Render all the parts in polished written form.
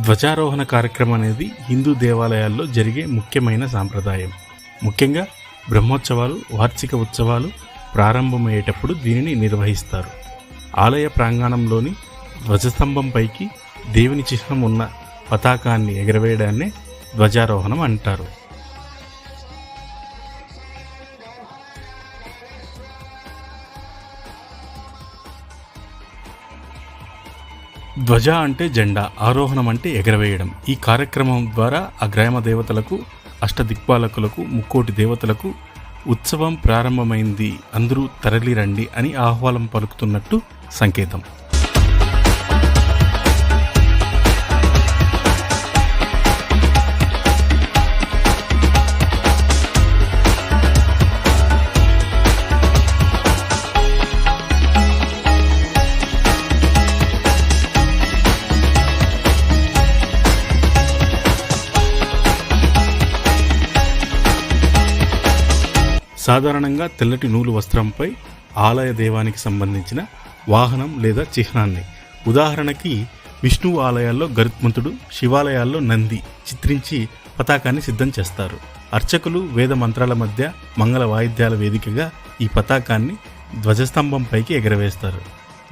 ధ్వజారోహణ కార్యక్రమం అనేది హిందూ దేవాలయాల్లో జరిగే ముఖ్యమైన సాంప్రదాయం. ముఖ్యంగా బ్రహ్మోత్సవాలు, వార్షిక ఉత్సవాలు ప్రారంభమయ్యేటప్పుడు దీనిని నిర్వహిస్తారు. ఆలయ ప్రాంగణంలోని ధ్వజస్తంభంపైకి దేవుని చిహ్నం ఉన్న పతాకాన్ని ఎగరవేయడాన్నే ధ్వజారోహణం అంటారు. ధ్వజ అంటే జెండా, ఆరోహణం అంటే ఎగరవేయడం. ఈ కార్యక్రమం ద్వారా ఆ గ్రామ దేవతలకు, అష్టదిక్పాలకులకు, ముక్కోటి దేవతలకు ఉత్సవం ప్రారంభమైంది, అందరూ తరలిరండి అని ఆహ్వానం పలుకుతున్నట్టు సంకేతం. సాధారణంగా తెల్లటి నూలు వస్త్రంపై ఆలయ దేవానికి సంబంధించిన వాహనం లేదా చిహ్నాన్ని, ఉదాహరణకి విష్ణువు ఆలయాల్లో గరుత్మంతుడు, శివాలయాల్లో నంది చిత్రించి పతాకాన్ని సిద్ధం చేస్తారు. అర్చకులు వేద మంత్రాల మధ్య మంగళ వాయిద్యాల వేదికగా ఈ పతాకాన్ని ధ్వజస్తంభంపైకి ఎగరవేస్తారు.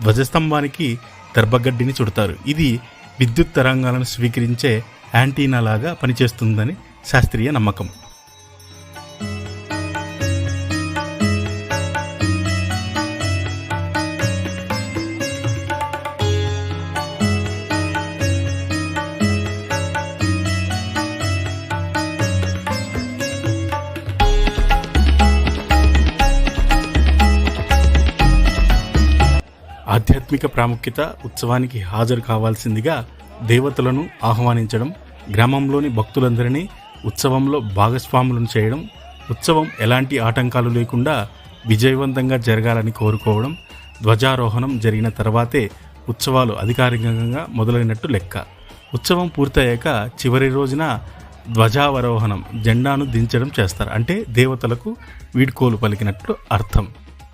ధ్వజస్తంభానికి దర్భగడ్డిని చుడతారు. ఇది విద్యుత్ తరంగాలను స్వీకరించే యాంటీనా లాగా పనిచేస్తుందని శాస్త్రీయ నమ్మకం. ఆధ్యాత్మిక ప్రాముఖ్యత. ఉత్సవానికి హాజరు కావాల్సిందిగా దేవతలను ఆహ్వానించడం, గ్రామంలోని భక్తులందరినీ ఉత్సవంలో భాగస్వాములను చేయడం, ఉత్సవం ఎలాంటి ఆటంకాలు లేకుండా విజయవంతంగా జరగాలని కోరుకోవడం, ధ్వజారోహణం జరిగిన తర్వాతే ఉత్సవాలు అధికారికంగా మొదలైనట్టు లెక్క. ఉత్సవం పూర్తయ్యాక చివరి రోజున ధ్వజావరోహణం, జెండాను దించడం చేస్తారు. అంటే దేవతలకు వీడ్కోలు పలికినట్లు అర్థం.